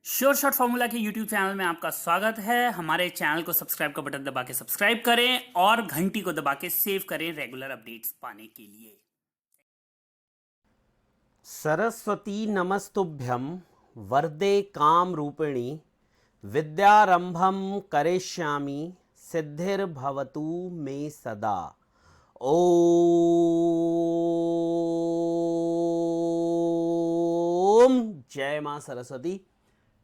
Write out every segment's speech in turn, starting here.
Sure shot formula के YouTube channel में आपका स्वागत है। हमारे चैनल को सब्सक्राइब का बटन दबा के सब्सक्राइब करें और घंटी को दबा के सेव करें रेगुलर अपडेट्स पाने के लिए। सरस्वती नमस्तुभ्यं वरदे काम रूपिणी विद्यारंभम करिष्यामि सिद्धिर्भवतु मे सदा। ओम जय मां सरस्वती।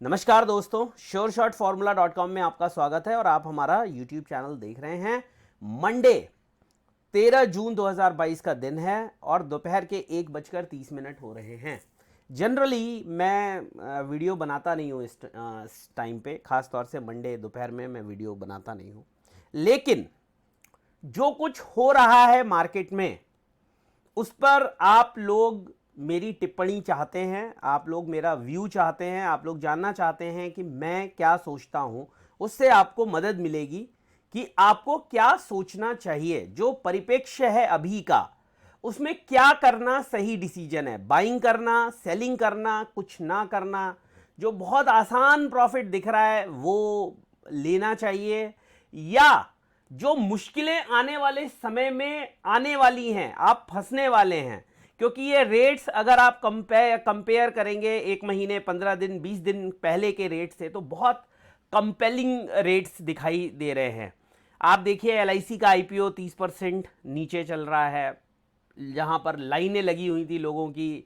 नमस्कार दोस्तों, श्योरशॉटफॉर्मूला.com में आपका स्वागत है और आप हमारा यूट्यूब चैनल देख रहे हैं। मंडे 13 जून 2022 का दिन है और दोपहर के 1:30 हो रहे हैं। जनरली मैं वीडियो बनाता नहीं हूँ इस टाइम पे, ख़ास तौर से मंडे दोपहर में मैं वीडियो बनाता नहीं हूँ। लेकिन जो कुछ हो रहा है मार्केट में उस पर आप लोग मेरी टिप्पणी चाहते हैं, आप लोग मेरा व्यू चाहते हैं, आप लोग जानना चाहते हैं कि मैं क्या सोचता हूँ। उससे आपको मदद मिलेगी कि आपको क्या सोचना चाहिए। जो परिप्रेक्ष्य है अभी का, उसमें क्या करना सही डिसीजन है। बाइंग करना, सेलिंग करना, कुछ ना करना। जो बहुत आसान प्रॉफिट दिख रहा है वो लेना चाहिए, या जो मुश्किलें आने वाले समय में आने वाली हैं, आप फंसने वाले हैं। क्योंकि ये रेट्स अगर आप कंपेयर करेंगे 1 महीने, 15 दिन, 20 दिन पहले के रेट से, तो बहुत कंपेलिंग रेट्स दिखाई दे रहे हैं। आप देखिए LIC का IPO 30% नीचे चल रहा है, जहां पर लाइनें लगी हुई थी लोगों की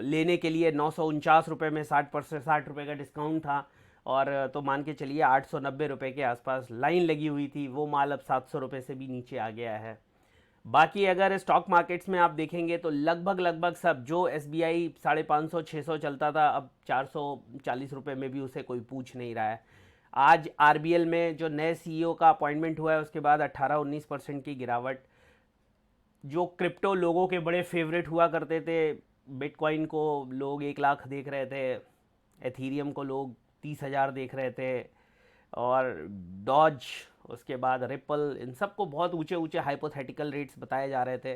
लेने के लिए। 949 रुपये में 60 रुपये का डिस्काउंट था, और तो मान के चलिए 890 रुपये के आसपास लाइन लगी हुई थी। वो माल अब 700 रुपये से भी नीचे आ गया है। बाकी अगर स्टॉक मार्केट्स में आप देखेंगे तो लगभग सब, जो SBI 550-600 चलता था, अब 440 रुपये में भी उसे कोई पूछ नहीं रहा है। आज RBL में जो नए CEO का अपॉइंटमेंट हुआ है उसके बाद 18-19% की गिरावट। जो क्रिप्टो लोगों के बड़े फेवरेट हुआ करते थे, बिटकॉइन को लोग 1 लाख देख रहे थे, एथीरियम को लोग 30,000 देख रहे थे, और डॉज, उसके बाद रिपल, इन सबको बहुत ऊंचे ऊंचे हाइपोथेटिकल रेट्स बताए जा रहे थे।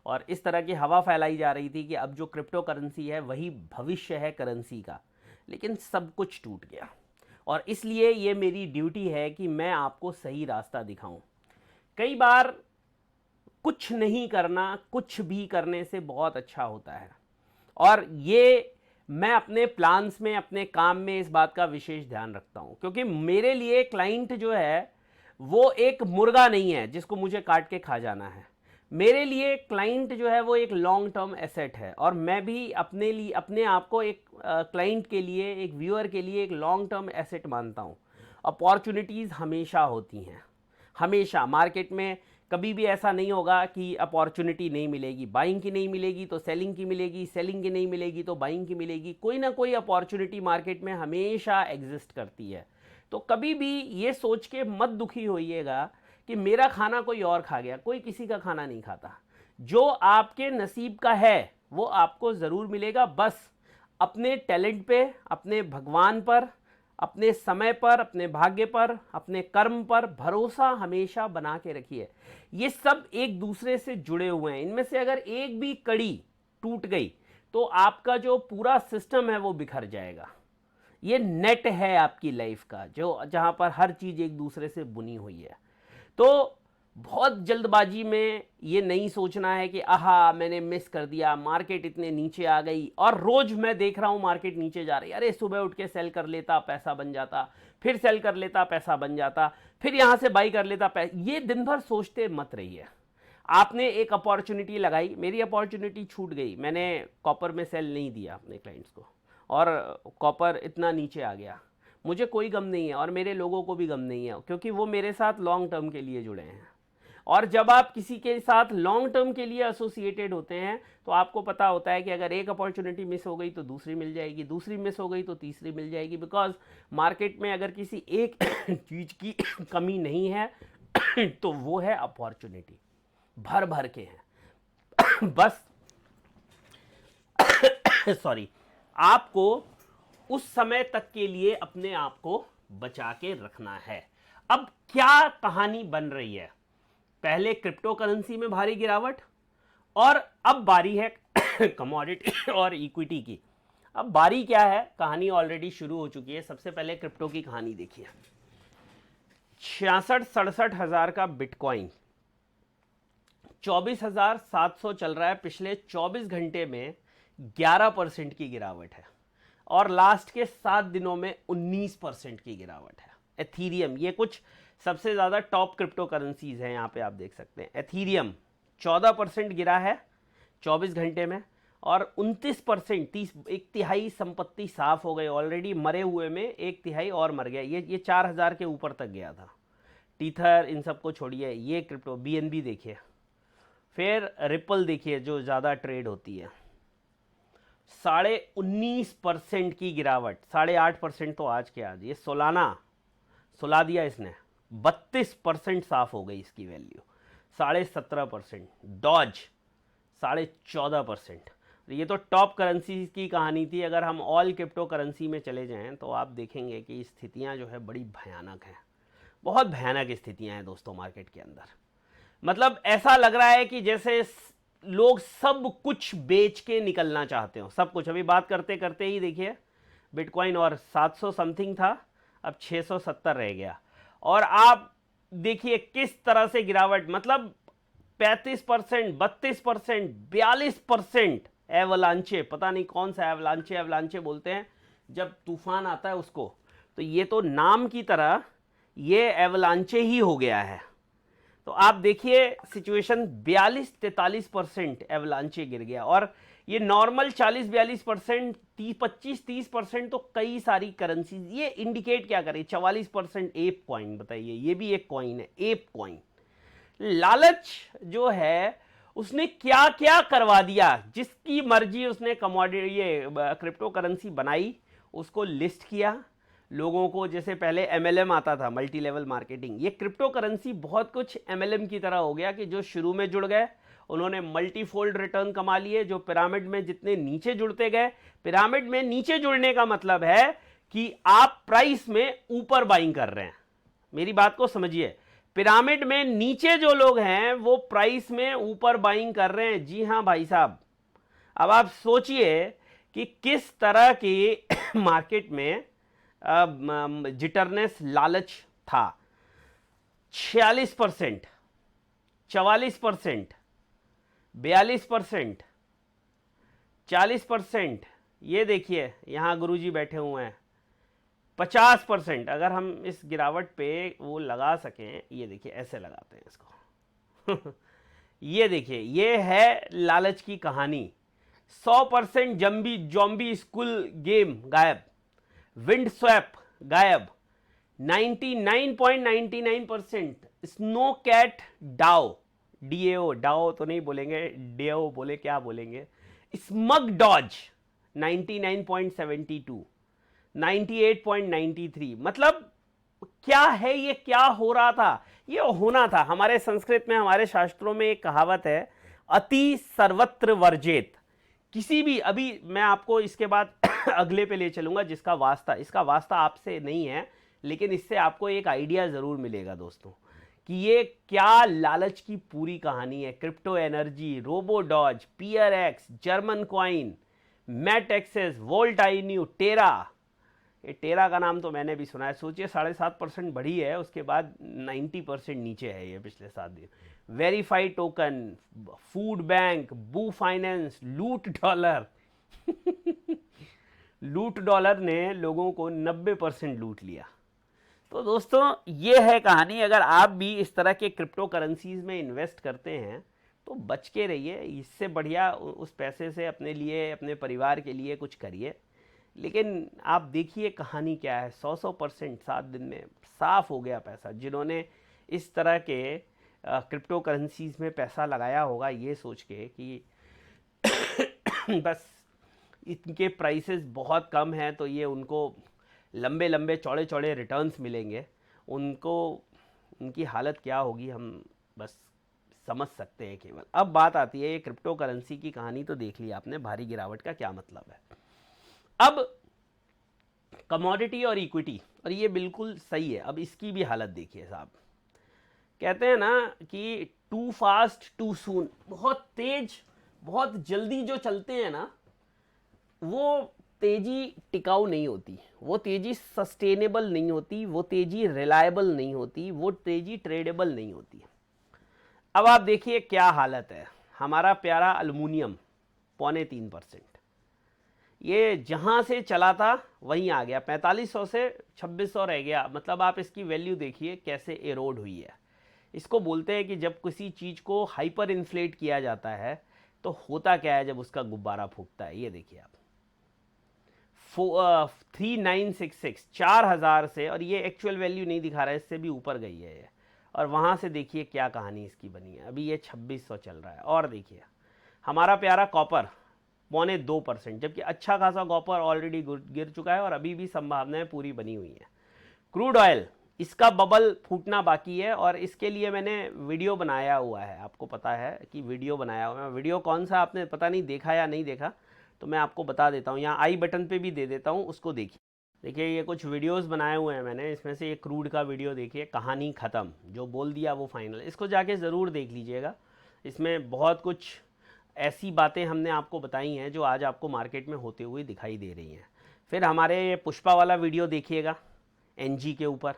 और इस तरह की हवा फैलाई जा रही थी कि अब जो क्रिप्टो करेंसी है वही भविष्य है करेंसी का। लेकिन सब कुछ टूट गया, और इसलिए ये मेरी ड्यूटी है कि मैं आपको सही रास्ता दिखाऊं। कई बार कुछ नहीं करना कुछ भी करने से बहुत अच्छा होता है, और ये मैं अपने प्लान्स में, अपने काम में इस बात का विशेष ध्यान रखता हूं। क्योंकि मेरे लिए क्लाइंट जो है वो एक मुर्गा नहीं है जिसको मुझे काट के खा जाना है। मेरे लिए क्लाइंट जो है वो एक लॉन्ग टर्म एसेट है, और मैं भी अपने लिए, अपने आप को एक क्लाइंट के लिए, एक व्यूअर के लिए एक लॉन्ग टर्म एसेट मानता हूँ। अपॉर्चुनिटीज़ हमेशा होती हैं, हमेशा मार्केट में। कभी भी ऐसा नहीं होगा कि अपॉर्चुनिटी नहीं मिलेगी। बाइंग की नहीं मिलेगी तो सेलिंग की मिलेगी, सेलिंग की नहीं मिलेगी तो बाइंग की मिलेगी। कोई ना कोई अपॉर्चुनिटी मार्केट में हमेशा एग्जिस्ट करती है। तो कभी भी ये सोच के मत दुखी होइएगा कि मेरा खाना कोई और खा गया। कोई किसी का खाना नहीं खाता। जो आपके नसीब का है वो आपको ज़रूर मिलेगा। बस अपने टैलेंट पे, अपने भगवान पर, अपने समय पर, अपने भाग्य पर, अपने कर्म पर भरोसा हमेशा बना के रखिए। ये सब एक दूसरे से जुड़े हुए हैं। इनमें से अगर एक भी कड़ी टूट गई तो आपका जो पूरा सिस्टम है वो बिखर जाएगा। ये नेट है आपकी लाइफ का, जो जहां पर हर चीज एक दूसरे से बुनी हुई है। तो बहुत जल्दबाजी में ये नहीं सोचना है कि आहा मैंने मिस कर दिया, मार्केट इतने नीचे आ गई, और रोज मैं देख रहा हूं मार्केट नीचे जा रही है, अरे सुबह उठ के सेल कर लेता पैसा बन जाता, फिर सेल कर लेता पैसा बन जाता, फिर यहां से बाई कर लेता पैसा। ये दिन भर सोचते मत रहिए। आपने एक अपॉर्चुनिटी लगाई, मेरी अपॉर्चुनिटी छूट गई, मैंने कॉपर में सेल नहीं दिया अपने क्लाइंट्स को, और कॉपर इतना नीचे आ गया। मुझे कोई गम नहीं है और मेरे लोगों को भी गम नहीं है, क्योंकि वो मेरे साथ लॉन्ग टर्म के लिए जुड़े हैं। और जब आप किसी के साथ लॉन्ग टर्म के लिए एसोसिएटेड होते हैं तो आपको पता होता है कि अगर एक अपॉर्चुनिटी मिस हो गई तो दूसरी मिल जाएगी, दूसरी मिस हो गई तो तीसरी मिल जाएगी। बिकॉज मार्केट में अगर किसी एक चीज़ की कमी नहीं है तो वो है अपॉर्चुनिटी, भर भर के हैं। बस सॉरी, आपको उस समय तक के लिए अपने आप को बचा के रखना है। अब क्या कहानी बन रही है? पहले क्रिप्टो करेंसी में भारी गिरावट, और अब बारी है कमोडिटी और इक्विटी की। अब बारी क्या है, कहानी ऑलरेडी शुरू हो चुकी है। सबसे पहले क्रिप्टो की कहानी देखिए। 66-67 हजार का बिटकॉइन 24,700 चल रहा है। पिछले 24 घंटे में 11% की गिरावट है और लास्ट के 7 दिनों में 19% की गिरावट है। एथीरियम, ये कुछ सबसे ज़्यादा टॉप क्रिप्टो करेंसीज हैं, यहाँ पे आप देख सकते हैं। एथीरियम 14% गिरा है 24 घंटे में और 29%, 30, एक तिहाई संपत्ति साफ हो गई। ऑलरेडी मरे हुए में एक तिहाई और मर गया। ये 4,000 के ऊपर तक गया था। टीथर इन सबको छोड़िए, ये क्रिप्टो BNB देखिए, फिर रिपल देखिए जो ज़्यादा ट्रेड होती है, 19.5% की गिरावट। 8.5% तो आज के आज, ये सोलाना सुला दिया इसने। 32% साफ हो गई इसकी वैल्यू। 17.5%। डॉज 14.5%। ये तो टॉप करेंसी की कहानी थी। अगर हम ऑल क्रिप्टो करेंसी में चले जाएं तो आप देखेंगे कि स्थितियां जो है बड़ी भयानक हैं। बहुत भयानक स्थितियां हैं दोस्तों मार्केट के अंदर। मतलब ऐसा लग रहा है कि जैसे लोग सब कुछ बेच के निकलना चाहते हो, सब कुछ। अभी बात करते करते ही देखिए बिटकॉइन और 700 समथिंग था, अब 670 रह गया। और आप देखिए किस तरह से गिरावट, मतलब 35%, 32%, 42% एवलांचे। पता नहीं कौन सा एवलांचे बोलते हैं जब तूफान आता है उसको। तो ये तो नाम की तरह ये एवलांचे ही हो गया है। तो आप देखिए सिचुएशन, 42-43% एवलांचे गिर गया। और ये नॉर्मल 40-42%, 25-30% तो कई सारी करेंसीज। ये इंडिकेट क्या करे? 44% एप कॉइन, बताइए, ये भी एक कॉइन है, एप कॉइन। लालच जो है उसने क्या क्या करवा दिया। जिसकी मर्जी उसने कमोडिटी, ये क्रिप्टो करेंसी बनाई, उसको लिस्ट किया लोगों को। जैसे पहले MLM आता था, मल्टी लेवल मार्केटिंग, ये क्रिप्टो करेंसी बहुत कुछ MLM की तरह हो गया कि जो शुरू में जुड़ गए उन्होंने मल्टीफोल्ड रिटर्न कमा लिए। जो पिरामिड में जितने नीचे जुड़ते गए, पिरामिड में नीचे जुड़ने का मतलब है कि आप प्राइस में ऊपर बाइंग कर रहे हैं। मेरी बात को समझिए, पिरामिड में नीचे जो लोग हैं वो प्राइस में ऊपर बाइंग कर रहे हैं। जी हाँ भाई साहब। अब आप सोचिए कि किस तरह की मार्केट में जिटरनेस, लालच था। 46%, 44%, 42%, 40%। ये देखिए यहाँ गुरुजी बैठे हुए हैं। 50%। अगर हम इस गिरावट पे वो लगा सकें, ये देखिए ऐसे लगाते हैं इसको ये देखिए, ये है लालच की कहानी। 100% जॉम्बी स्कूल गेम गायब, विंड स्वैप गायब, 99.99% snow cat DAO, DAO, DAO तो नहीं बोलेंगे, डेओ बोले, क्या बोलेंगे, स्मग डॉज 99.72, 98.93। मतलब क्या है ये? क्या हो रहा था? ये होना था। हमारे संस्कृत में, हमारे शास्त्रों में एक कहावत है, अति सर्वत्र वर्जेत। किसी भी, अभी मैं आपको इसके बाद अगले पे ले चलूंगा जिसका वास्ता, इसका वास्ता आपसे नहीं है, लेकिन इससे आपको एक आइडिया जरूर मिलेगा दोस्तों कि ये क्या लालच की पूरी कहानी है। Crypto energy, robo doge, PRX, German coin, mat access, volt INU, Terra. ये टेरा का नाम तो मैंने भी सुना है। सोचिए 7.5% बढ़ी है, उसके बाद 90% नीचे है ये पिछले 7 दिन। वेरीफाई टोकन, फूड बैंक, बू फाइनेंस, लूट डॉलर लूट डॉलर ने लोगों को 90% लूट लिया। तो दोस्तों ये है कहानी। अगर आप भी इस तरह के क्रिप्टो करेंसीज में इन्वेस्ट करते हैं तो बच के रहिए। इससे बढ़िया उस पैसे से अपने लिए, अपने परिवार के लिए कुछ करिए। लेकिन आप देखिए कहानी क्या है। 100% 7 दिन में साफ हो गया पैसा। जिन्होंने इस तरह के क्रिप्टो करेंसीज में पैसा लगाया होगा ये सोच के कि बस इनके प्राइसेस बहुत कम हैं तो ये उनको लंबे लंबे चौड़े चौड़े रिटर्न्स मिलेंगे, उनको उनकी हालत क्या होगी हम बस समझ सकते हैं केवल। अब बात आती है ये क्रिप्टो करेंसी की कहानी तो देख ली आपने, भारी गिरावट का क्या मतलब है। अब कमोडिटी और इक्विटी, और ये बिल्कुल सही है। अब इसकी भी हालत देखिए साहब। कहते हैं ना कि टू फास्ट टू सून, बहुत तेज बहुत जल्दी जो चलते हैं ना वो तेजी टिकाऊ नहीं होती, वो तेजी सस्टेनेबल नहीं होती, वो तेजी रिलायबल नहीं होती, वो तेजी ट्रेडेबल नहीं होती। अब आप देखिए क्या हालत है, हमारा प्यारा अल्युमिनियम 0.3%, ये जहां से चला था वहीं आ गया, 4500 से 2600 रह गया। मतलब आप इसकी वैल्यू देखिए कैसे एरोड हुई है। इसको बोलते हैं कि जब किसी चीज़ को हाइपर इन्फ्लेट किया जाता है तो होता क्या है जब उसका गुब्बारा फूटता है। ये देखिए आप 3966 4000 से, और ये एक्चुअल वैल्यू नहीं दिखा रहा है, इससे भी ऊपर गई है ये। और वहाँ से देखिए क्या कहानी इसकी बनी है। अभी ये 2600 चल रहा है। और देखिए हमारा प्यारा कॉपर 0.2%, जबकि अच्छा खासा कॉपर ऑलरेडी गिर चुका है और अभी भी संभावनाएं पूरी बनी हुई हैं। क्रूड ऑयल, इसका बबल फूटना बाकी है और इसके लिए मैंने वीडियो बनाया हुआ है। आपको पता है कि वीडियो बनाया हुआ है। वीडियो कौन सा आपने पता नहीं देखा या नहीं देखा, तो मैं आपको बता देता हूँ, यहाँ आई बटन पे भी दे देता हूँ, उसको देखिए। देखिए ये कुछ वीडियोस बनाए हुए हैं मैंने, इसमें से ये क्रूड का वीडियो देखिए, कहानी ख़त्म, जो बोल दिया वो फाइनल। इसको जाके ज़रूर देख लीजिएगा। इसमें बहुत कुछ ऐसी बातें हमने आपको बताई हैं जो आज आपको मार्केट में होते हुए दिखाई दे रही हैं। फिर हमारे ये पुष्पा वाला वीडियो देखिएगा, एनजी के ऊपर,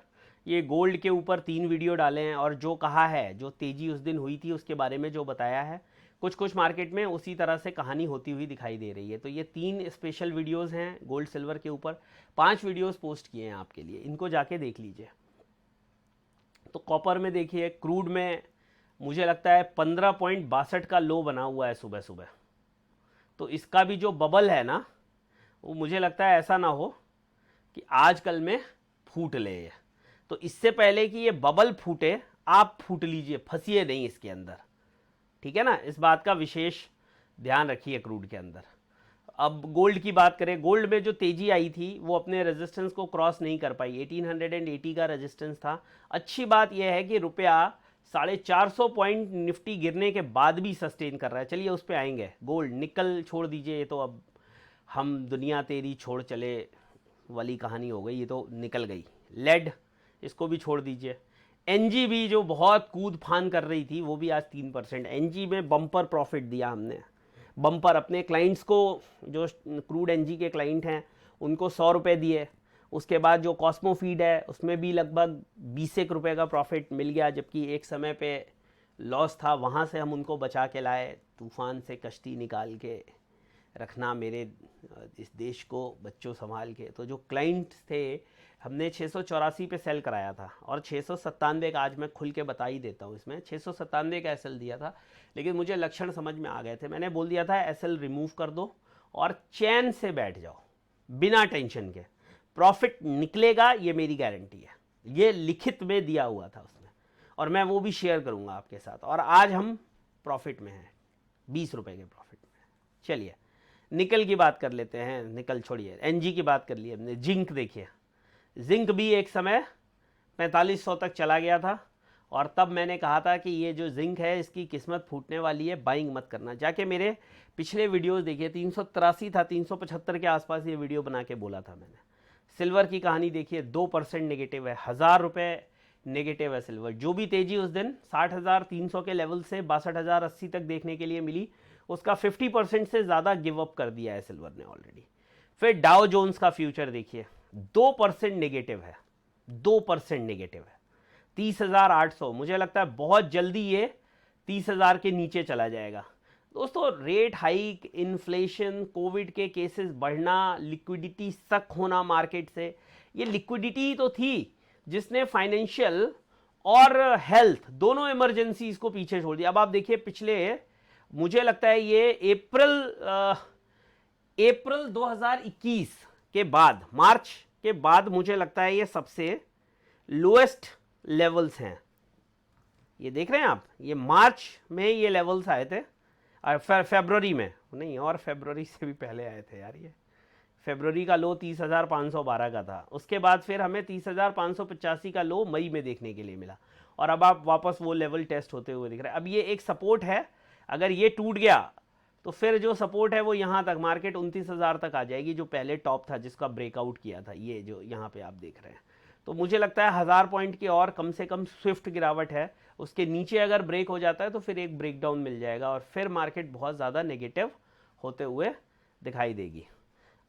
ये गोल्ड के ऊपर 3 वीडियो डाले हैं और जो कहा है, जो तेज़ी उस दिन हुई थी उसके बारे में जो बताया है, कुछ मार्केट में उसी तरह से कहानी होती हुई दिखाई दे रही है। तो ये 3 स्पेशल वीडियोस हैं गोल्ड सिल्वर के ऊपर, 5 वीडियोस पोस्ट किए हैं आपके लिए, इनको जाके देख लीजिए। तो कॉपर में देखिए, क्रूड में मुझे लगता है 15.62 का लो बना हुआ है सुबह सुबह। तो इसका भी जो बबल है ना, वो मुझे लगता है ऐसा ना हो कि आजकल में फूट ले। तो इससे पहले कि ये बबल फूटे, आप फूट लीजिए, फंसिए नहीं इसके अंदर, ठीक है ना। इस बात का विशेष ध्यान रखिए क्रूड के अंदर। अब गोल्ड की बात करें, गोल्ड में जो तेजी आई थी वो अपने रेजिस्टेंस को क्रॉस नहीं कर पाई, 1880 का रेजिस्टेंस था। अच्छी बात यह है कि रुपया 450 पॉइंट निफ्टी गिरने के बाद भी सस्टेन कर रहा है। चलिए उस पर आएंगे। गोल्ड, निकल छोड़ दीजिए, ये तो अब हम दुनिया तेरी छोड़ चले वाली कहानी हो गई, ये तो निकल गई। लेड, इसको भी छोड़ दीजिए। एनजी भी जो बहुत कूद फान कर रही थी, वो भी आज 3%। एनजी में बम्पर प्रॉफिट दिया हमने, बम्पर अपने क्लाइंट्स को, जो क्रूड एनजी के क्लाइंट हैं उनको 100 रुपये दिए। उसके बाद जो कॉस्मो फीड है उसमें भी लगभग 20 रुपये का प्रॉफिट मिल गया, जबकि एक समय पे लॉस था, वहाँ से हम उनको बचा के लाए। तूफ़ान से कश्ती निकाल के रखना मेरे इस देश को बच्चों संभाल के। तो जो क्लाइंट्स थे, हमने 684 पे सेल कराया था और 697 का, आज मैं खुल के बता ही देता हूँ, इसमें 697 का एसएल दिया था। लेकिन मुझे लक्षण समझ में आ गए थे, मैंने बोल दिया था एसएल रिमूव कर दो और चैन से बैठ जाओ, बिना टेंशन के प्रॉफिट निकलेगा, ये मेरी गारंटी है। ये लिखित में दिया हुआ था उसमें, और मैं वो भी शेयर करूँगा आपके साथ। और आज हम प्रॉफिट में हैं, 20 रुपये के प्रॉफिट में। चलिए निकल की बात कर लेते हैं, निकल छोड़िए, एनजी की बात कर ली हमने। जिंक देखिए, जिंक भी एक समय 4500 तक चला गया था और तब मैंने कहा था कि ये जो जिंक है इसकी किस्मत फूटने वाली है, बाइंग मत करना। जाके मेरे पिछले वीडियोस देखिए, 383 था, 375 के आसपास ये वीडियो बना के बोला था मैंने। सिल्वर की कहानी देखिए, 2% नेगेटिव है, 1000 रुपये नेगेटिव है सिल्वर। जो भी तेजी उस दिन 60,300 के लेवल से 62,080 तक देखने के लिए मिली, उसका 50% से ज़्यादा गिव अप कर दिया है सिल्वर ने ऑलरेडी। फिर डाउ जोन्स का फ्यूचर देखिए, 2% नेगेटिव है, 2% नेगेटिव है, 30,800। मुझे लगता है बहुत जल्दी ये 30,000 के नीचे चला जाएगा। दोस्तों, रेट हाइक, इन्फ्लेशन, कोविड के केसेस बढ़ना, लिक्विडिटी सक होना मार्केट से, ये लिक्विडिटी तो थी जिसने फाइनेंशियल और हेल्थ दोनों इमरजेंसीज को पीछे छोड़ दिया। अब आप देखिए, पिछले मुझे लगता है ये अप्रैल 2021 के बाद, मार्च के बाद, मुझे लगता है ये सबसे लोएस्ट लेवल्स हैं। ये देख रहे हैं आप, ये मार्च में ये लेवल्स आए थे, और फरवरी में नहीं, और फरवरी से भी पहले आए थे यार। ये फरवरी का लो 30,512 का था। उसके बाद फिर हमें 30,585 का लो मई में देखने के लिए मिला, और अब आप वापस वो लेवल टेस्ट होते हुए दिख रहे हैं। अब ये एक सपोर्ट है, अगर ये टूट गया तो फिर जो सपोर्ट है वो यहाँ तक, मार्केट 29,000 तक आ जाएगी, जो पहले टॉप था जिसका ब्रेकआउट किया था, ये जो यहाँ पे आप देख रहे हैं। तो मुझे लगता है 1000 पॉइंट की और कम से कम स्विफ्ट गिरावट है। उसके नीचे अगर ब्रेक हो जाता है तो फिर एक ब्रेकडाउन मिल जाएगा और फिर मार्केट बहुत ज़्यादा नेगेटिव होते हुए दिखाई देगी।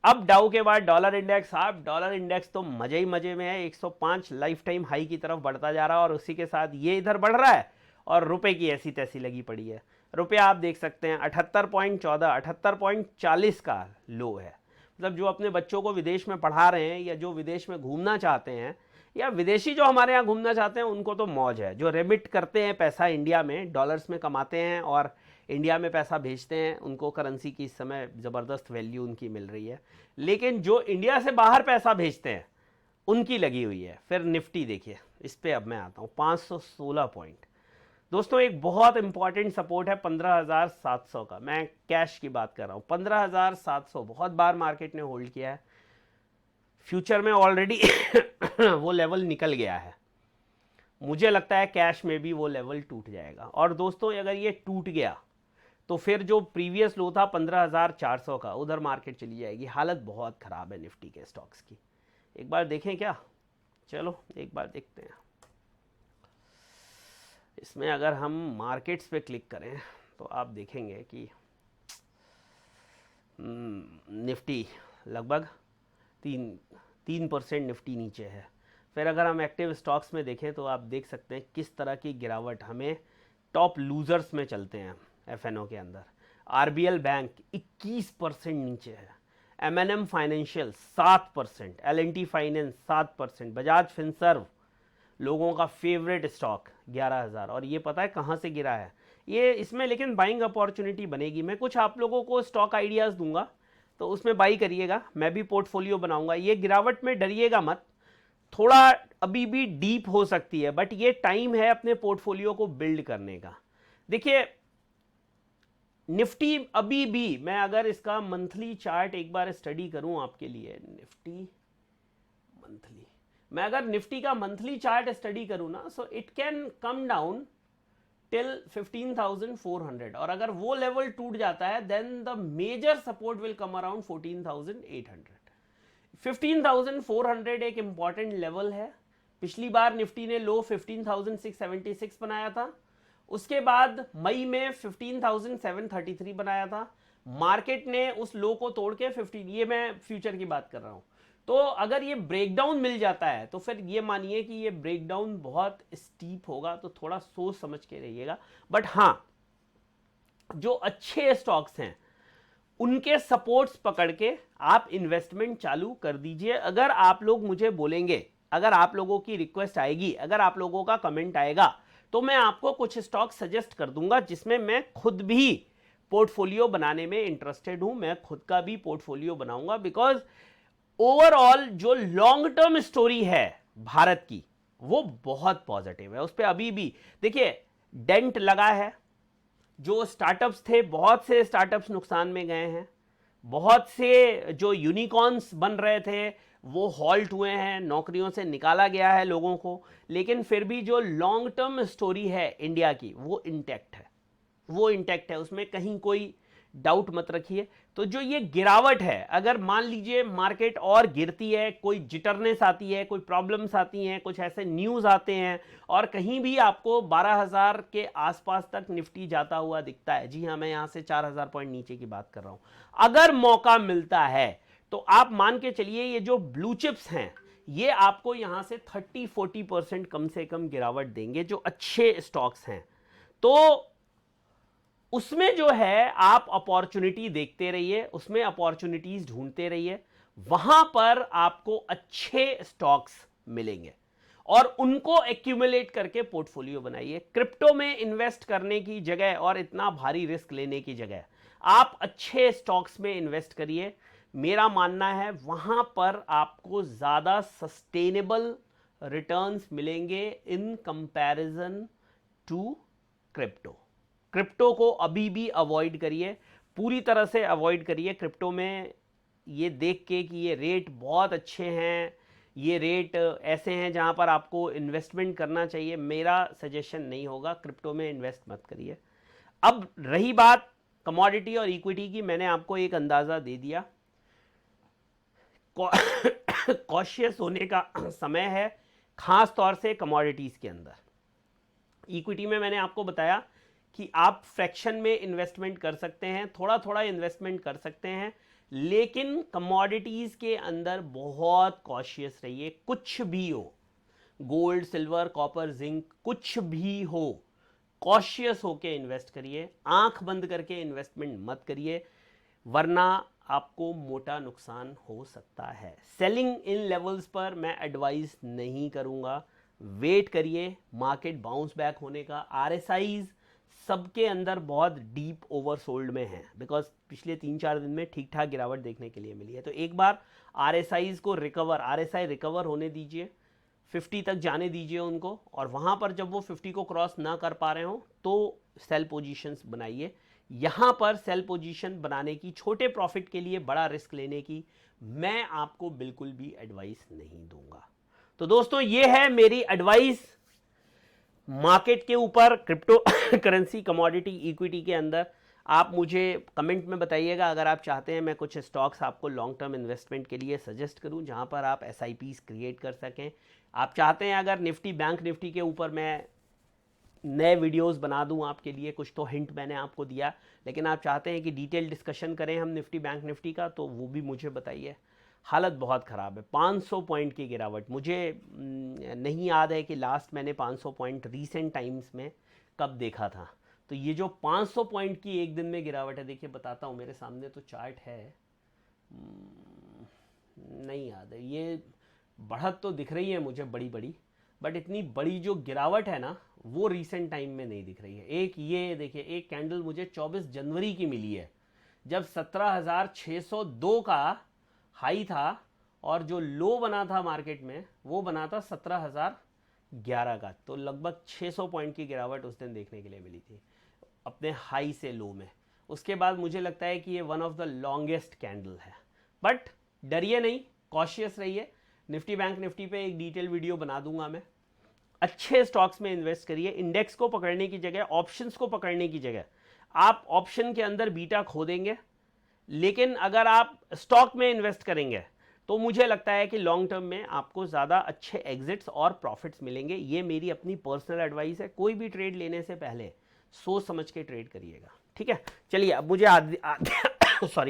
अब डाउ के बाद डॉलर इंडेक्स, आप डॉलर इंडेक्स तो मजे ही मजे में है, 105 लाइफ टाइम हाई की तरफ बढ़ता जा रहा है और उसी के साथ ये इधर बढ़ रहा है और रुपए की ऐसी तैसी लगी पड़ी है। रुपया आप देख सकते हैं 78.14, 78.40 का लो है। मतलब जो अपने बच्चों को विदेश में पढ़ा रहे हैं या जो विदेश में घूमना चाहते हैं या विदेशी जो हमारे यहाँ घूमना चाहते हैं उनको तो मौज है। जो रेमिट करते हैं पैसा इंडिया में, डॉलर्स में कमाते हैं और इंडिया में पैसा भेजते हैं, उनको करेंसी की इस समय ज़बरदस्त वैल्यू उनकी मिल रही है। लेकिन जो इंडिया से बाहर पैसा भेजते हैं उनकी लगी हुई है। फिर निफ्टी देखिए, इस पर अब मैं आता हूँ, 516 पॉइंट। दोस्तों एक बहुत इंपॉर्टेंट सपोर्ट है 15,700 का। मैं कैश की बात कर रहा हूँ, 15,700 बहुत बार मार्केट ने होल्ड किया है। फ्यूचर में ऑलरेडी वो लेवल निकल गया है। मुझे लगता है कैश में भी वो लेवल टूट जाएगा। और दोस्तों अगर ये टूट गया तो फिर जो प्रीवियस लो था 15,400 का, उधर मार्केट चली जाएगी। हालत बहुत ख़राब है निफ्टी के स्टॉक्स की। एक बार देखें क्या? चलो एक बार देखते हैं। इसमें अगर हम मार्केट्स पे क्लिक करें तो आप देखेंगे कि निफ्टी लगभग 3% निफ्टी नीचे है। फिर अगर हम एक्टिव स्टॉक्स में देखें तो आप देख सकते हैं किस तरह की गिरावट हमें टॉप लूजर्स में चलते हैं। एफएनओ के अंदर आरबीएल बैंक 21% नीचे है, MNM financial 7%, LNT finance 7%, Bajaj Finserv लोगों का फेवरेट स्टॉक 11,000। और ये पता है कहाँ से गिरा है ये? इसमें लेकिन बाइंग अपॉर्चुनिटी बनेगी। मैं कुछ आप लोगों को स्टॉक आइडियाज़ दूंगा तो उसमें बाई करिएगा, मैं भी पोर्टफोलियो बनाऊंगा। ये गिरावट में डरिएगा मत, थोड़ा अभी भी डीप हो सकती है, बट ये टाइम है अपने पोर्टफोलियो को बिल्ड करने का। देखिए निफ्टी अभी भी, मैं अगर इसका मंथली चार्ट एक बार स्टडी करूं आपके लिए, निफ्टी मंथली, मैं अगर निफ्टी का मंथली चार्ट स्टडी करूं ना, so it can come down till 15,400 और अगर वो लेवल टूट जाता है then the major support will come around 14,800। 15,400 एक इंपॉर्टेंट लेवल है। पिछली बार निफ्टी ने लो 15,676 बनाया था, उसके बाद मई में 15,733 बनाया था। मार्केट ने उस लो को तोड़ के 15, ये मैं फ्यूचर की बात कर रहा हूं। तो अगर ये ब्रेकडाउन मिल जाता है तो फिर ये मानिए कि ये ब्रेकडाउन बहुत स्टीप होगा, तो थोड़ा सोच समझ के रहिएगा। बट हाँ, जो अच्छे स्टॉक्स हैं उनके सपोर्ट्स पकड़ के आप इन्वेस्टमेंट चालू कर दीजिए। अगर आप लोग मुझे बोलेंगे, अगर आप लोगों की रिक्वेस्ट आएगी, अगर आप लोगों का कमेंट आएगा, तो मैं आपको कुछ स्टॉक सजेस्ट कर दूंगा जिसमें मैं खुद भी पोर्टफोलियो बनाने में इंटरेस्टेड हूं। मैं खुद का भी पोर्टफोलियो बनाऊंगा बिकॉज ओवरऑल जो लॉन्ग टर्म स्टोरी है भारत की वो बहुत पॉजिटिव है। उस पर अभी भी देखिए डेंट लगा है। जो स्टार्टअप्स थे, बहुत से स्टार्टअप्स नुकसान में गए हैं, बहुत से जो यूनिकॉर्न्स बन रहे थे वो हॉल्ट हुए हैं, नौकरियों से निकाला गया है लोगों को। लेकिन फिर भी जो लॉन्ग टर्म स्टोरी है इंडिया की वो इंटैक्ट है, वो इंटैक्ट है, उसमें कहीं कोई डाउट मत रखिए। तो जो ये गिरावट है, अगर मान लीजिए मार्केट और गिरती है, कोई जिटरनेस आती है, कोई प्रॉब्लम्स आती हैं, कुछ ऐसे न्यूज़ आते हैं और कहीं भी आपको 12,000 के आसपास तक निफ्टी जाता हुआ दिखता है, जी हाँ, मैं यहाँ से 4,000 पॉइंट नीचे की बात कर रहा हूँ, अगर मौका मिलता है तो आप मान के चलिए ये जो ब्लू चिप्स हैं ये आपको यहाँ से 30-40% कम से कम गिरावट देंगे, जो अच्छे स्टॉक्स हैं। तो उसमें जो है आप अपॉर्चुनिटी देखते रहिए, उसमें अपॉर्चुनिटीज ढूंढते रहिए, वहां पर आपको अच्छे स्टॉक्स मिलेंगे और उनको एक्यूमुलेट करके पोर्टफोलियो बनाइए। क्रिप्टो में इन्वेस्ट करने की जगह और इतना भारी रिस्क लेने की जगह आप अच्छे स्टॉक्स में इन्वेस्ट करिए। मेरा मानना है वहां पर आपको ज्यादा सस्टेनेबल रिटर्न्स मिलेंगे in comparison to crypto. Crypto को अभी भी अवॉइड करिए, पूरी तरह से अवॉइड करिए। क्रिप्टो में ये देख के कि ये रेट बहुत अच्छे हैं, ये रेट ऐसे हैं जहां पर आपको इन्वेस्टमेंट करना चाहिए, मेरा सजेशन नहीं होगा, क्रिप्टो में इन्वेस्ट मत करिए। अब रही बात कमोडिटी और इक्विटी की, मैंने आपको एक अंदाज़ा दे दिया। कॉशियस होने का समय है, खास तौर से कमोडिटीज़ के अंदर। इक्विटी में मैंने आपको बताया कि आप फ्रैक्शन में इन्वेस्टमेंट कर सकते हैं, थोड़ा थोड़ा इन्वेस्टमेंट कर सकते हैं, लेकिन कमोडिटीज के अंदर बहुत कॉशियस रहिए। कुछ भी हो, गोल्ड, सिल्वर, कॉपर, जिंक, कुछ भी हो, कॉशियस होके इन्वेस्ट करिए। आंख बंद करके इन्वेस्टमेंट मत करिए, वरना आपको मोटा नुकसान हो सकता है। सेलिंग इन लेवल्स पर मैं एडवाइस नहीं करूंगा, वेट करिए मार्केट बाउंस बैक होने का। आरएसआईज सबके अंदर बहुत डीप ओवरसोल्ड में है, बिकॉज पिछले 3-4 दिन में ठीक ठाक गिरावट देखने के लिए मिली है। तो एक बार आरएसआईज को आरएसआई रिकवर होने दीजिए, 50 तक जाने दीजिए उनको, और वहां पर जब वो 50 को क्रॉस ना कर पा रहे हो तो सेल पोजीशंस बनाइए। यहां पर सेल पोजीशन बनाने की, छोटे प्रॉफिट के लिए बड़ा रिस्क लेने की मैं आपको बिल्कुल भी एडवाइस नहीं दूंगा। तो दोस्तों, ये है मेरी एडवाइस मार्केट के ऊपर, क्रिप्टो करेंसी, कमोडिटी, इक्विटी के अंदर। आप मुझे कमेंट में बताइएगा अगर आप चाहते हैं मैं कुछ स्टॉक्स आपको लॉन्ग टर्म इन्वेस्टमेंट के लिए सजेस्ट करूं, जहां पर आप एसआईपीज क्रिएट कर सकें। आप चाहते हैं अगर निफ्टी, बैंक निफ्टी के ऊपर मैं नए वीडियोस बना दूं आपके लिए, कुछ तो हिंट मैंने आपको दिया, लेकिन आप चाहते हैं कि डिटेल डिस्कशन करें हम निफ्टी, बैंक निफ्टी का, तो वो भी मुझे बताइए। हालत बहुत ख़राब है, 500 पॉइंट की गिरावट। मुझे नहीं याद है कि लास्ट मैंने 500 पॉइंट रीसेंट टाइम्स में कब देखा था। तो ये जो 500 पॉइंट की एक दिन में गिरावट है, देखिए बताता हूँ, मेरे सामने तो चार्ट है, नहीं याद है। ये बढ़त तो दिख रही है मुझे बड़ी बड़ी, बट इतनी बड़ी जो गिरावट है ना, वो रीसेंट टाइम में नहीं दिख रही है। एक ये देखिए, एक कैंडल मुझे 24 जनवरी की मिली है, जब 17,602 का हाई था, और जो लो बना था मार्केट में वो बना था 17,011 का। तो लगभग 600 पॉइंट की गिरावट उस दिन देखने के लिए मिली थी अपने हाई से लो में। उसके बाद मुझे लगता है कि ये one of the longest candle है। बट डरिए नहीं, कॉशियस रहिए। निफ्टी, बैंक निफ्टी पे एक डिटेल वीडियो बना दूंगा मैं। अच्छे स्टॉक्स में इन्वेस्ट करिए। इंडेक्स को पकड़ने की जगह, ऑप्शंस को पकड़ने की जगह आप ऑप्शन के अंदर बीटा खो देंगे, लेकिन अगर आप स्टॉक में इन्वेस्ट करेंगे तो मुझे लगता है कि लॉन्ग टर्म में आपको ज़्यादा अच्छे एग्जिट्स और प्रॉफिट्स मिलेंगे। ये मेरी अपनी पर्सनल एडवाइस है। कोई भी ट्रेड लेने से पहले सोच समझ के ट्रेड करिएगा, ठीक है। चलिए, अब मुझे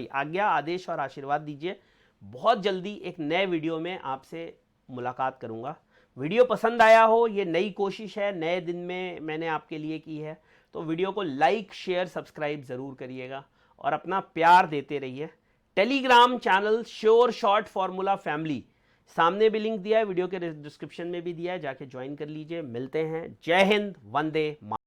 आज्ञा, आदेश और आशीर्वाद दीजिए। बहुत जल्दी एक नए वीडियो में आपसे मुलाकात करूंगा। वीडियो पसंद आया हो, ये नई कोशिश है, नए दिन में मैंने आपके लिए की है, तो वीडियो को लाइक, शेयर, सब्सक्राइब ज़रूर करिएगा और अपना प्यार देते रहिए। Telegram channel sure short formula family, सामने भी लिंक दिया है, वीडियो के डिस्क्रिप्शन में भी दिया है, जाके ज्वाइन कर लीजिए। मिलते हैं। जय हिंद, वंदे मातरम।